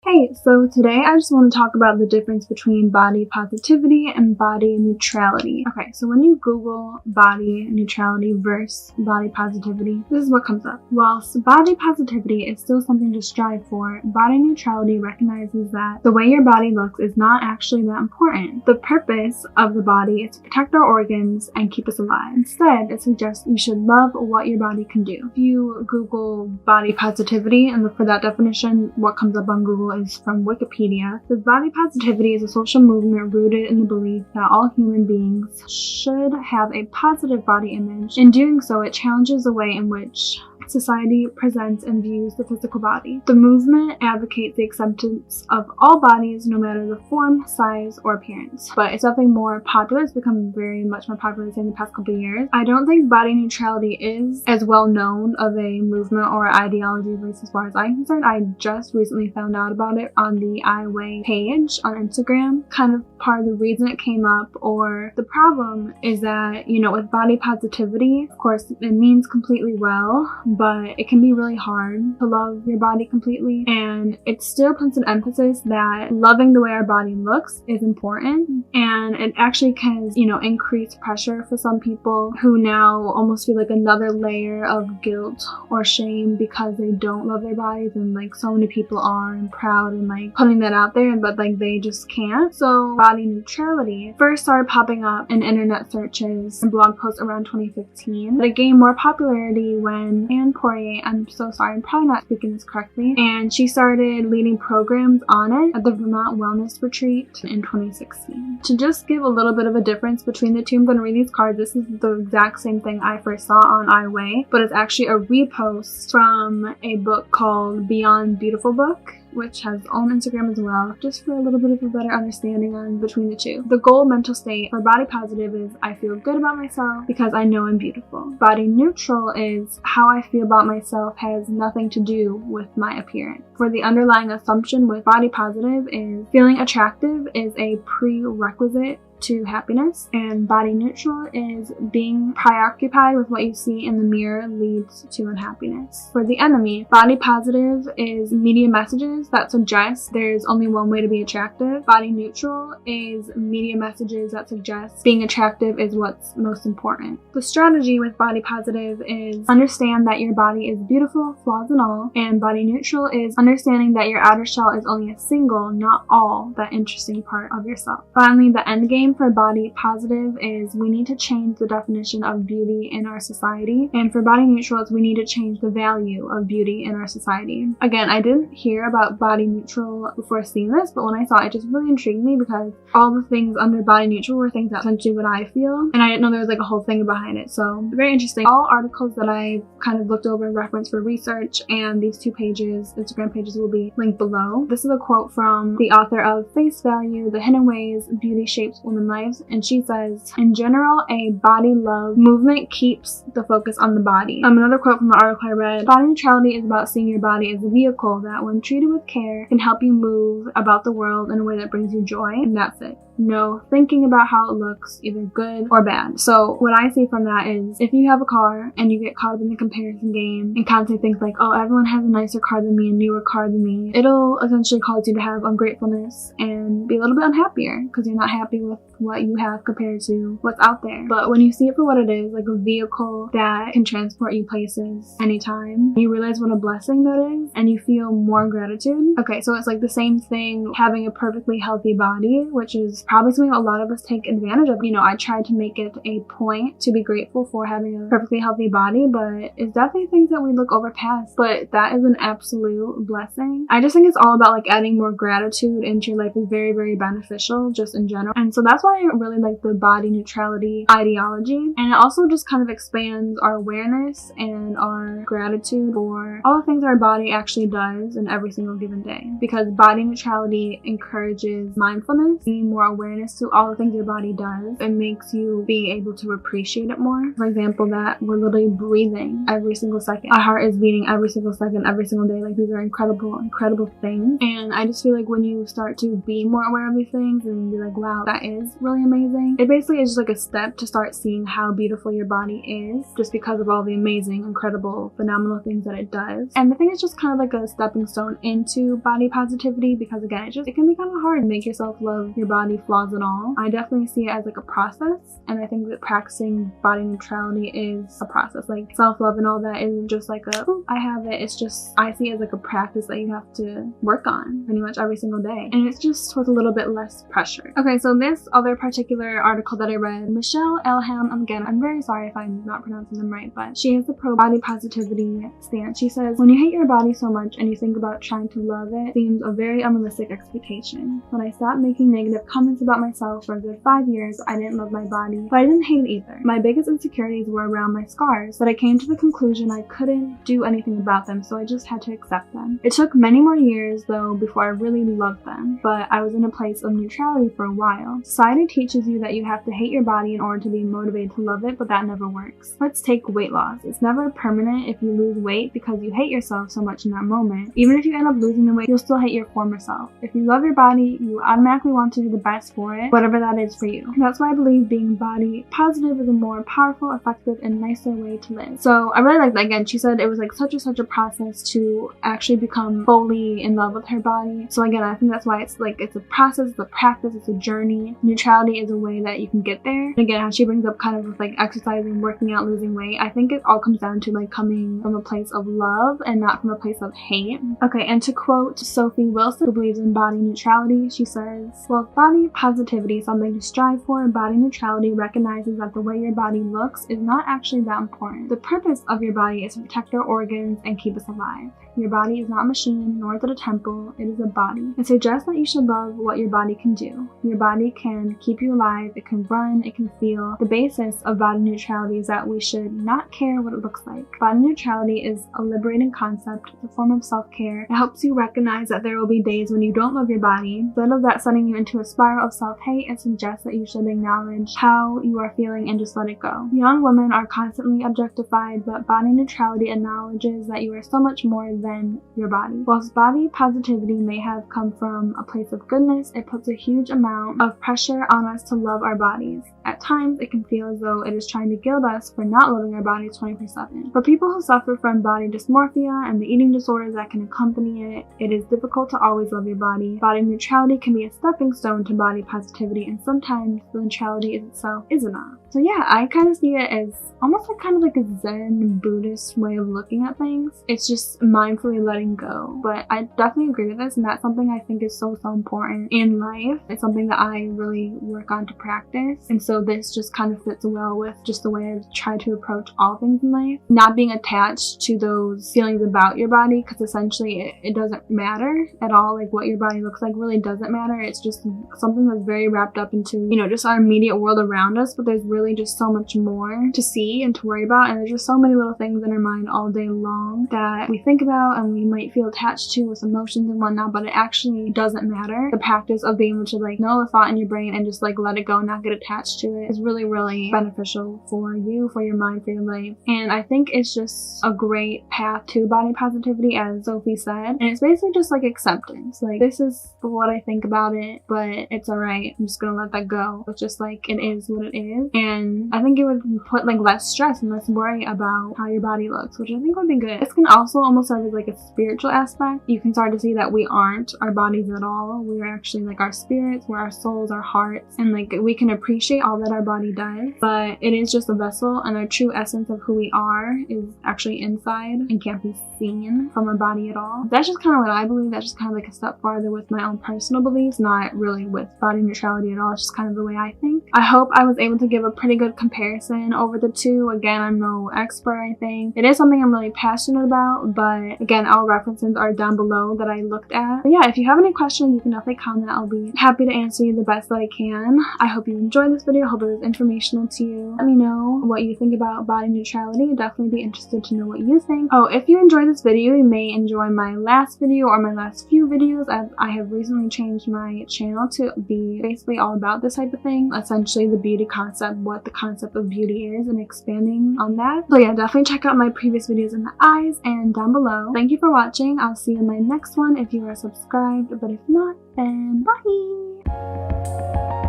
Hey, so today I just want to talk about the difference between body positivity and body neutrality. Okay, so when you Google body neutrality versus body positivity, this is what comes up. Whilst body positivity is still something to strive for, body neutrality recognizes that the way your body looks is not actually that important. The purpose of the body is to protect our organs and keep us alive. Instead, it suggests you should love what your body can do. If you Google body positivity and look for that definition, what comes up on Google is from Wikipedia. The body positivity is a social movement rooted in the belief that all human beings should have a positive body image. In doing so, it challenges the way in which society presents and views the physical body. The movement advocates the acceptance of all bodies, no matter the form, size, or appearance. But it's definitely more popular. It's become very much more popular in the past couple of years. I don't think body neutrality is as well known of a movement or ideology, at least as far as I'm concerned. I just recently found out about it on the iWay page on Instagram. Kind of part of the reason it came up, or the problem, is that, with body positivity, of course, it means completely well, but it can be really hard to love your body completely, and it still puts an emphasis that loving the way our body looks is important, and it actually can, increase pressure for some people who now almost feel like another layer of guilt or shame because they don't love their bodies, and so many people are and proud and putting that out there, but they just can't. So body neutrality first started popping up in internet searches and blog posts around 2015, but it gained more popularity when Poirier, I'm so sorry, I'm probably not speaking this correctly, and she started leading programs on it at the Vermont Wellness Retreat in 2016. To just give a little bit of a difference between the two, I'm going to read these cards. This is the exact same thing I first saw on iWay, but it's actually a repost from a book called Beyond Beautiful book, which has on Instagram as well, just for a little bit of a better understanding on between the two. The goal mental state for body positive is I feel good about myself because I know I'm beautiful. Body neutral is how I feel about myself has nothing to do with my appearance. For the underlying assumption with body positive is feeling attractive is a prerequisite to happiness, and body neutral is being preoccupied with what you see in the mirror leads to unhappiness. For the enemy, body positive is media messages that suggest there's only one way to be attractive. Body neutral is media messages that suggest being attractive is what's most important. The strategy with body positive is understand that your body is beautiful, flaws and all, and body neutral is understanding that your outer shell is only a single, not all, that interesting part of yourself. Finally, the end game for body positive is we need to change the definition of beauty in our society, and for body neutral is we need to change the value of beauty in our society. Again, I didn't hear about body neutral before seeing this, but when I saw it, it just really intrigued me because all the things under body neutral were things that essentially what I feel, and I didn't know there was a whole thing behind it. So very interesting. All articles that I kind of looked over and referenced for research, and these two pages, Instagram pages, will be linked below. This is a quote from the author of Face Value: The Hidden Ways Beauty Shapes Women's Lives, and she says, in general, a body love movement keeps the focus on the body. Another quote from the article I read: body neutrality is about seeing your body as a vehicle that, when treated with care, can help you move about the world in a way that brings you joy, and that's it. No thinking about how it looks, either good or bad. So what I see from that is, if you have a car and you get caught up in the comparison game and constantly think oh, everyone has a nicer car than me, a newer car than me, it'll essentially cause you to have ungratefulness and be a little bit unhappier because you're not happy with what you have compared to what's out there. But when you see it for what it is, a vehicle that can transport you places anytime, you realize what a blessing that is, and you feel more gratitude. Okay, so it's the same thing having a perfectly healthy body, which is probably something a lot of us take advantage of. I tried to make it a point to be grateful for having a perfectly healthy body, but it's definitely things that we look over past, but that is an absolute blessing. I just think it's all about adding more gratitude into your life is very, very beneficial just in general, and so that's why I really like the body neutrality ideology, and it also just kind of expands our awareness and our gratitude for all the things our body actually does in every single given day, because body neutrality encourages mindfulness, being more awareness to all the things your body does, it makes you be able to appreciate it more. For example, that we're literally breathing every single second. Our heart is beating every single second, every single day. Like, these are incredible things. And I just feel like when you start to be more aware of these things and be like, wow, that is really amazing, it basically is just like a step to start seeing how beautiful your body is, just because of all the amazing, incredible, phenomenal things that it does. And the thing is just kind of like a stepping stone into body positivity, because again, it can be kind of hard to make yourself love your body, flaws and all. I definitely see it as like a process, and I think that practicing body neutrality is a process. Like, self-love and all that isn't just like a, oh, I have it. It's just, I see it as like a practice that you have to work on pretty much every single day, and it's just with a little bit less pressure. Okay, so this other particular article that I read, Michelle Elham, again, I'm very sorry if I'm not pronouncing them right, but she has the pro body positivity stance. She says, when you hate your body so much and you think about trying to love it, seems a very unrealistic expectation. When I stopped making negative comments about myself for a good 5 years, I didn't love my body, but I didn't hate it either. My biggest insecurities were around my scars, but I came to the conclusion I couldn't do anything about them, so I just had to accept them. It took many more years though before I really loved them, but I was in a place of neutrality for a while. Society teaches you that you have to hate your body in order to be motivated to love it, but that never works. Let's take weight loss. It's never permanent if you lose weight because you hate yourself so much in that moment. Even if you end up losing the weight, you'll still hate your former self. If you love your body, you automatically want to do the best for it, whatever that is for you. That's why I believe being body positive is a more powerful, effective, and nicer way to live. So I really like that. Again, she said it was like such a process to actually become fully in love with her body. So again, I think that's why it's like, it's a process, it's a practice, it's a journey. Neutrality is a way that you can get there. And again, how she brings up kind of with like exercising, working out, losing weight, I think it all comes down to like coming from a place of love and not from a place of hate. Okay, and to quote Sophie Wilson, who believes in body neutrality, she says, well, if body positivity is something to strive for, body neutrality recognizes that the way your body looks is not actually that important. The purpose of your body is to protect our organs and keep us alive. Your body is not a machine, nor is it a temple, it is a body. It suggests that you should love what your body can do. Your body can keep you alive, it can run, it can feel. The basis of body neutrality is that we should not care what it looks like. Body neutrality is a liberating concept, it's a form of self-care. It helps you recognize that there will be days when you don't love your body. Instead of that sending you into a spiral of self-hate, it suggests that you should acknowledge how you are feeling and just let it go. Young women are constantly objectified, but body neutrality acknowledges that you are so much more than your body. Whilst body positivity may have come from a place of goodness, it puts a huge amount of pressure on us to love our bodies. At times, it can feel as though it is trying to guilt us for not loving our bodies 24/7. For people who suffer from body dysmorphia and the eating disorders that can accompany it, it is difficult to always love your body. Body neutrality can be a stepping stone to body positivity, and sometimes the neutrality itself is enough. So yeah, I kind of see it as almost like kind of like a Zen Buddhist way of looking at things. It's just mindfully letting go. But I definitely agree with this, and that's something I think is so important in life. It's something that I really work on to practice, and so this just kind of fits well with just the way I try to approach all things in life. Not being attached to those feelings about your body, because essentially it doesn't matter at all. Like, what your body looks like really doesn't matter. It's just something that's very wrapped up into, you know, just our immediate world around us, but there's really just so much more to see and to worry about, and there's just so many little things in our mind all day long that we think about and we might feel attached to with emotions and whatnot, but it actually doesn't matter. The practice of being able to like know the thought in your brain and just like let it go and not get attached to it is really, really beneficial for you, for your mind, for your life. And I think it's just a great path to body positivity, as Sophie said, and it's basically just like acceptance. Like, this is what I think about it, but it's alright, I'm just gonna let that go. It's just like, it is what it is, and I think it would put like less stress and less worry about how your body looks, which I think would be good. This can also almost serve as like a spiritual aspect. You can start to see that we aren't our bodies at all. We are actually like our spirits, we're our souls, our hearts, and like we can appreciate all that our body does, but it is just a vessel, and our true essence of who we are is actually inside and can't be seen from our body at all. That's just kind of what I believe. That's just kind of like a step farther with my own personal beliefs, not really with body neutrality at all. It's just kind of the way I think. I hope I was able to give a pretty good comparison over the two. Again, I'm no expert, I think. It is something I'm really passionate about, but again, all references are down below that I looked at. But yeah, if you have any questions, you can definitely comment. I'll be happy to answer you the best that I can. I hope you enjoyed this video. video. I hope it was informational to you. Let me know what you think about body neutrality. I'd definitely be interested to know what you think. Oh, if you enjoyed this video, you may enjoy my last video or my last few videos, as I have recently changed my channel to be basically all about this type of thing. Essentially the beauty concept, what the concept of beauty is, and expanding on that. So yeah, definitely check out my previous videos in the eyes and down below. Thank you for watching. I'll see you in my next one if you are subscribed, but if not, then bye!